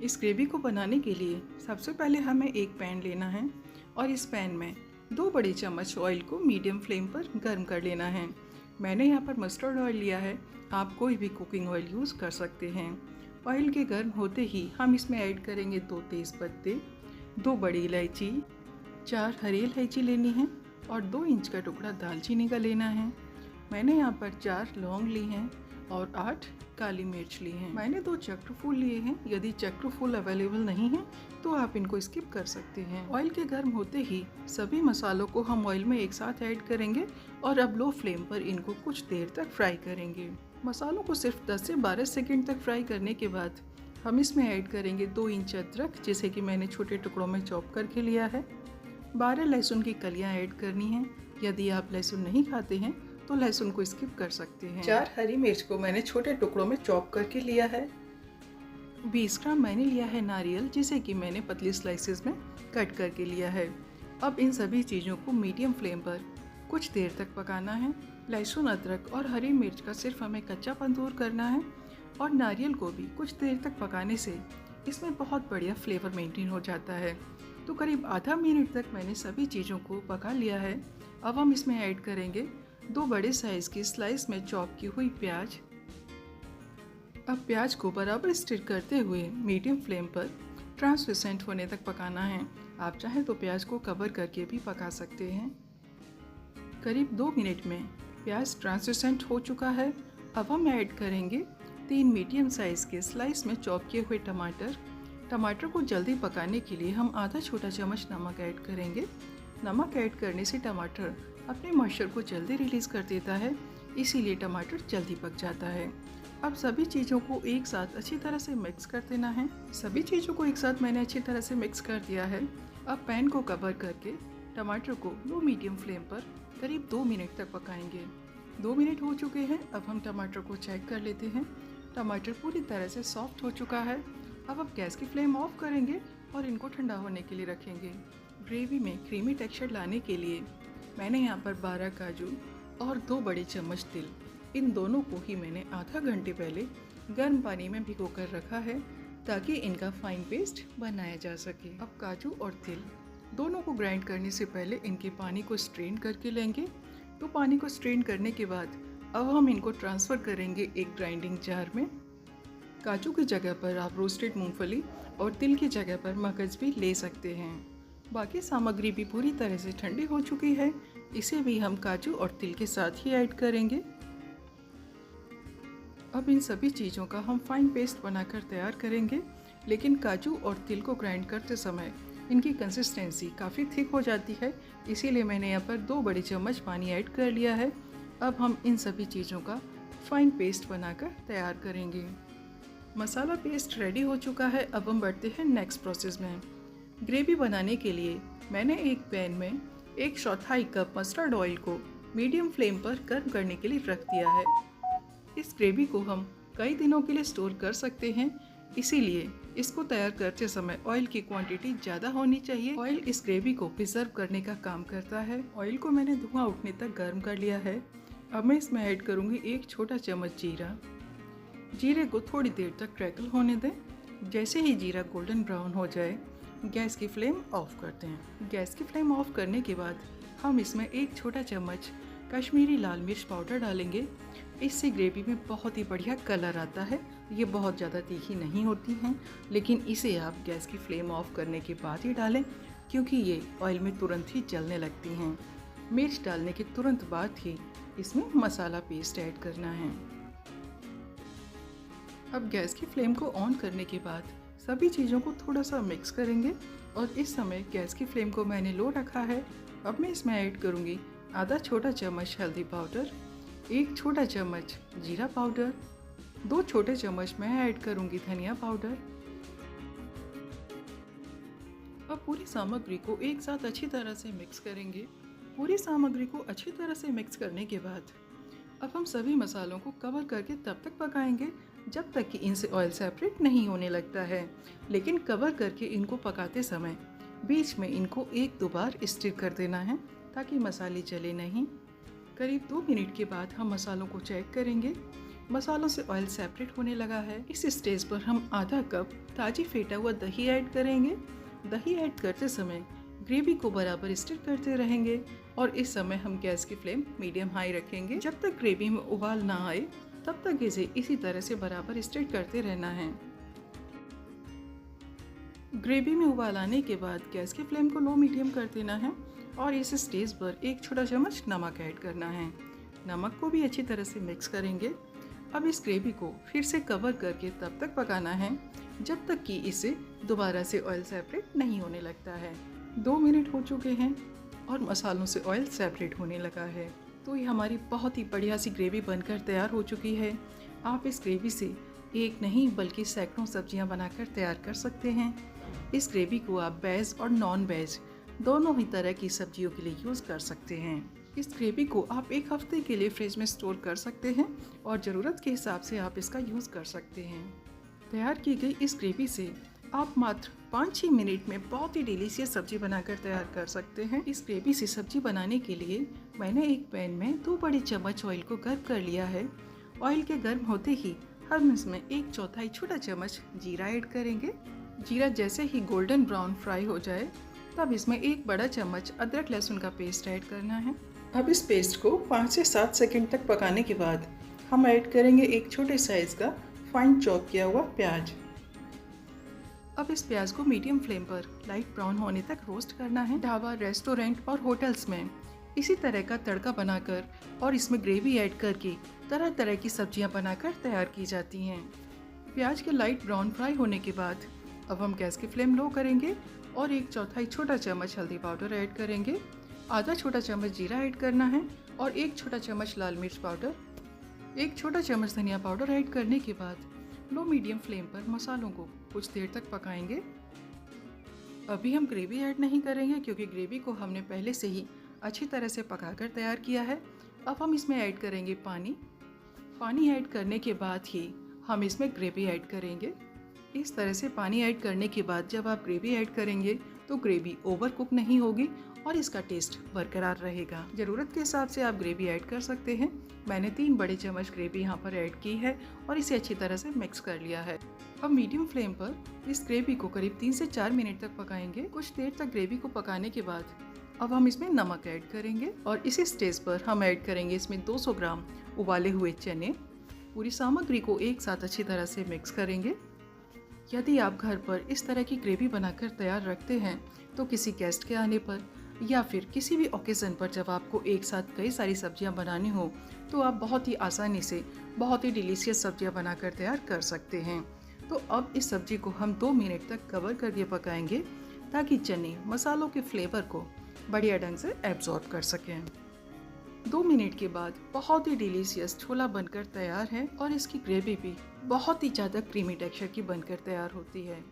इस ग्रेवी को बनाने के लिए सबसे पहले हमें एक पैन लेना है और इस पैन में 2 बड़े चम्मच ऑयल को मीडियम फ्लेम पर गर्म कर लेना है। मैंने यहाँ पर मस्टर्ड ऑयल लिया है, आप कोई भी कुकिंग ऑयल यूज़ कर सकते हैं। ऑयल के गर्म होते ही हम इसमें ऐड करेंगे 2 तेज़ पत्ते, 2 बड़ी इलायची, 4 हरी इलायची लेनी है और 2 इंच का टुकड़ा दालचीनी का लेना है। मैंने यहाँ पर 4 लौंग ली हैं और 8 काली मिर्च ली हैं। मैंने 2 चक्र फूल लिए हैं। यदि चक्र फूल अवेलेबल नहीं है तो आप इनको स्किप कर सकते हैं। ऑयल के गर्म होते ही सभी मसालों को हम ऑयल में एक साथ ऐड करेंगे और अब लो फ्लेम पर इनको कुछ देर तक फ्राई करेंगे। मसालों को सिर्फ 10 से 12 सेकंड तक फ्राई करने के बाद हम इसमें ऐड करेंगे 2 इंच अदरक, जिसे कि मैंने छोटे टुकड़ों में चॉप करके लिया है। 12 लहसुन की कलियां ऐड करनी है। यदि आप लहसुन नहीं खाते हैं तो लहसुन को स्किप कर सकते हैं। 4 हरी मिर्च को मैंने छोटे टुकड़ों में चॉप करके लिया है। 20 ग्राम मैंने लिया है नारियल, जिसे कि मैंने पतली स्लाइसेस में कट करके लिया है। अब इन सभी चीज़ों को मीडियम फ्लेम पर कुछ देर तक पकाना है। लहसुन, अदरक और हरी मिर्च का सिर्फ हमें कच्चापन दूर करना है और नारियल को भी कुछ देर तक पकाने से इसमें बहुत बढ़िया फ्लेवर मेंटेन हो जाता है। तो करीब आधा मिनट तक मैंने सभी चीज़ों को पका लिया है। अब हम इसमें ऐड करेंगे 2 बड़े साइज की स्लाइस में चॉप की हुई प्याज। अब प्याज को बराबर स्टिर करते हुए मीडियम फ्लेम पर ट्रांसलूसेंट होने तक पकाना है। आप चाहें तो प्याज को कवर करके भी पका सकते हैं। करीब 2 मिनट में प्याज ट्रांसलूसेंट हो चुका है। अब हम ऐड करेंगे 3 मीडियम साइज के स्लाइस में चॉप किए हुए टमाटर। टमाटर को जल्दी पकाने के लिए हम आधा छोटा चम्मच नमक ऐड करेंगे। नमक ऐड करने से टमाटर अपने मॉइस्चर को जल्दी रिलीज़ कर देता है, इसीलिए टमाटर जल्दी पक जाता है। अब सभी चीज़ों को एक साथ अच्छी तरह से मिक्स कर देना है। सभी चीज़ों को एक साथ मैंने अच्छी तरह से मिक्स कर दिया है। अब पैन को कवर करके टमाटर को लो मीडियम फ्लेम पर करीब 2 मिनट तक पकाएंगे। 2 मिनट हो चुके हैं। अब हम टमाटर को चेक कर लेते हैं। टमाटर पूरी तरह से सॉफ्ट हो चुका है। अब गैस की फ्लेम ऑफ करेंगे और इनको ठंडा होने के लिए रखेंगे। ग्रेवी में क्रीमी टेक्सचर लाने के लिए मैंने यहाँ पर 12 काजू और 2 बड़े चम्मच तिल, इन दोनों को ही मैंने आधा घंटे पहले गर्म पानी में भिगो कर रखा है ताकि इनका फाइन पेस्ट बनाया जा सके। अब काजू और तिल दोनों को ग्राइंड करने से पहले इनके पानी को स्ट्रेन करके लेंगे। तो पानी को स्ट्रेन करने के बाद अब हम इनको ट्रांसफ़र करेंगे एक ग्राइंडिंग जार में। काजू की जगह पर आप रोस्टेड मूंगफली और तिल की जगह पर मगज भी ले सकते हैं। बाकी सामग्री भी पूरी तरह से ठंडी हो चुकी है, इसे भी हम काजू और तिल के साथ ही ऐड करेंगे। अब इन सभी चीज़ों का हम फाइन पेस्ट बनाकर तैयार करेंगे, लेकिन काजू और तिल को ग्राइंड करते समय इनकी कंसिस्टेंसी काफ़ी थिक हो जाती है, इसीलिए मैंने यहाँ पर 2 बड़े चम्मच पानी ऐड कर लिया है। अब हम इन सभी चीज़ों का फाइन पेस्ट बनाकर तैयार करेंगे। मसाला पेस्ट रेडी हो चुका है। अब हम बढ़ते हैं नेक्स्ट प्रोसेस में। ग्रेवी बनाने के लिए मैंने एक पैन में 1/4 कप मस्टर्ड ऑयल को मीडियम फ्लेम पर गर्म करने के लिए रख दिया है। इस ग्रेवी को हम कई दिनों के लिए स्टोर कर सकते हैं, इसीलिए इसको तैयार करते समय ऑयल की क्वांटिटी ज़्यादा होनी चाहिए। ऑयल इस ग्रेवी को प्रिजर्व करने का काम करता है। ऑयल को मैंने धुआं उठने तक गर्म कर लिया है। अब मैं इसमें ऐड करूँगी 1 छोटा चम्मच जीरा। जीरे को थोड़ी देर तक क्रैकल होने दें। जैसे ही जीरा गोल्डन ब्राउन हो जाए, गैस की फ्लेम ऑफ करते हैं। गैस की फ्लेम ऑफ करने के बाद हम इसमें 1 छोटा चम्मच कश्मीरी लाल मिर्च पाउडर डालेंगे। इससे ग्रेवी में बहुत ही बढ़िया कलर आता है। ये बहुत ज़्यादा तीखी नहीं होती हैं, लेकिन इसे आप गैस की फ्लेम ऑफ करने के बाद ही डालें, क्योंकि ये ऑयल में तुरंत ही जलने लगती हैं। मिर्च डालने के तुरंत बाद ही इसमें मसाला पेस्ट ऐड करना है। अब गैस की फ्लेम को ऑन करने के बाद सभी चीज़ों को थोड़ा सा मिक्स करेंगे और इस समय गैस की फ्लेम को मैंने लो रखा है। अब मैं इसमें ऐड करूँगी आधा छोटा चम्मच हल्दी पाउडर, 1 छोटा चम्मच जीरा पाउडर, 2 छोटे चम्मच मैं ऐड करूँगी धनिया पाउडर। अब पूरी सामग्री को एक साथ अच्छी तरह से मिक्स करेंगे। पूरी सामग्री को अच्छी तरह से मिक्स करने के बाद अब हम सभी मसालों को कवर करके तब तक पकाएंगे जब तक कि इनसे ऑयल सेपरेट नहीं होने लगता है। लेकिन कवर करके इनको पकाते समय बीच में इनको 1-2 बार स्टिर कर देना है ताकि मसाले जले नहीं। करीब 2 मिनट के बाद हम मसालों को चेक करेंगे। मसालों से ऑयल सेपरेट होने लगा है। इस स्टेज पर हम आधा कप ताजी फेंटा हुआ दही ऐड करेंगे। दही ऐड करते समय ग्रेवी को बराबर स्टिर करते रहेंगे और इस समय हम गैस की फ्लेम मीडियम हाई रखेंगे। जब तक ग्रेवी में उबाल ना आए तब तक इसे इसी तरह से बराबर स्टिर करते रहना है। ग्रेवी में उबाल आने के बाद गैस की फ्लेम को लो मीडियम कर देना है और इस स्टेज पर एक छोटा चम्मच नमक ऐड करना है। नमक को भी अच्छी तरह से मिक्स करेंगे। अब इस ग्रेवी को फिर से कवर करके तब तक पकाना है जब तक कि इसे दोबारा से ऑयल सेपरेट नहीं होने लगता है। 2 मिनट हो चुके हैं और मसालों से ऑयल सेपरेट होने लगा है। तो ये हमारी बहुत ही बढ़िया सी ग्रेवी बनकर तैयार हो चुकी है। आप इस ग्रेवी से एक नहीं बल्कि सैकड़ों सब्जियां बनाकर तैयार कर सकते हैं। इस ग्रेवी को आप वेज और नॉन वेज दोनों ही तरह की सब्जियों के लिए यूज़ कर सकते हैं। इस ग्रेवी को आप 1 हफ्ते के लिए फ्रिज में स्टोर कर सकते हैं और ज़रूरत के हिसाब से आप इसका यूज़ कर सकते हैं। तैयार की गई इस ग्रेवी से आप मात्र 5-6 मिनट में बहुत ही डिलीशियस सब्जी बनाकर तैयार कर सकते हैं। इस ग्रेवी से सब्जी बनाने के लिए मैंने एक पैन में 2 बड़े चम्मच ऑयल को गर्म कर लिया है। ऑयल के गर्म होते ही हम इसमें 1/4 छोटा चम्मच जीरा ऐड करेंगे। जीरा जैसे ही गोल्डन ब्राउन फ्राई हो जाए तब इसमें 1 बड़ा चम्मच अदरक लहसुन का पेस्ट ऐड करना है। अब इस पेस्ट को 5 से 7 सेकंड तक पकाने के बाद हम ऐड करेंगे एक छोटे साइज का फाइन चॉप किया हुआ प्याज। अब इस प्याज को मीडियम फ्लेम पर लाइट ब्राउन होने तक रोस्ट करना है। ढाबा, रेस्टोरेंट और होटल्स में इसी तरह का तड़का बनाकर और इसमें ग्रेवी ऐड करके तरह तरह की सब्जियां बनाकर तैयार की जाती हैं। प्याज के लाइट ब्राउन फ्राई होने के बाद अब हम गैस की फ्लेम लो करेंगे और 1/4 छोटा चम्मच हल्दी पाउडर ऐड करेंगे। आधा छोटा चम्मच जीरा ऐड करना है और 1 छोटा चम्मच लाल मिर्च पाउडर, 1 छोटा चम्मच धनिया पाउडर ऐड करने के बाद लो मीडियम फ्लेम पर मसालों को कुछ देर तक पकाएंगे। अभी हम ग्रेवी ऐड नहीं करेंगे क्योंकि ग्रेवी को हमने पहले से ही अच्छी तरह से पकाकर तैयार किया है। अब हम इसमें ऐड करेंगे पानी। पानी ऐड करने के बाद ही हम इसमें ग्रेवी ऐड करेंगे। इस तरह से पानी ऐड करने के बाद जब आप ग्रेवी ऐड करेंगे तो ग्रेवी ओवर कुक नहीं होगी और इसका टेस्ट बरकरार रहेगा। ज़रूरत के हिसाब से आप ग्रेवी ऐड कर सकते हैं। मैंने 3 बड़े चम्मच ग्रेवी यहाँ पर ऐड की है और इसे अच्छी तरह से मिक्स कर लिया है। अब मीडियम फ्लेम पर इस ग्रेवी को करीब 3 से 4 मिनट तक पकाएंगे। कुछ देर तक ग्रेवी को पकाने के बाद अब हम इसमें नमक ऐड करेंगे और इसी स्टेज पर हम ऐड करेंगे इसमें 200 ग्राम उबाले हुए चने। पूरी सामग्री को एक साथ अच्छी तरह से मिक्स करेंगे। यदि आप घर पर इस तरह की ग्रेवी बनाकर तैयार रखते हैं तो किसी गेस्ट के आने पर या फिर किसी भी ओकेज़न पर जब आपको एक साथ कई सारी सब्जियां बनानी हो तो आप बहुत ही आसानी से बहुत ही डिलीशियस सब्जियां बनाकर तैयार कर सकते हैं। तो अब इस सब्जी को हम 2 मिनट तक कवर करके पकाएंगे ताकि चने मसालों के फ्लेवर को बढ़िया ढंग से एब्जॉर्ब कर सकें। 2 मिनट के बाद बहुत ही डिलीशियस छोला बनकर तैयार है और इसकी ग्रेवी भी बहुत ही ज़्यादा क्रीमी टेक्सचर की बनकर तैयार होती है।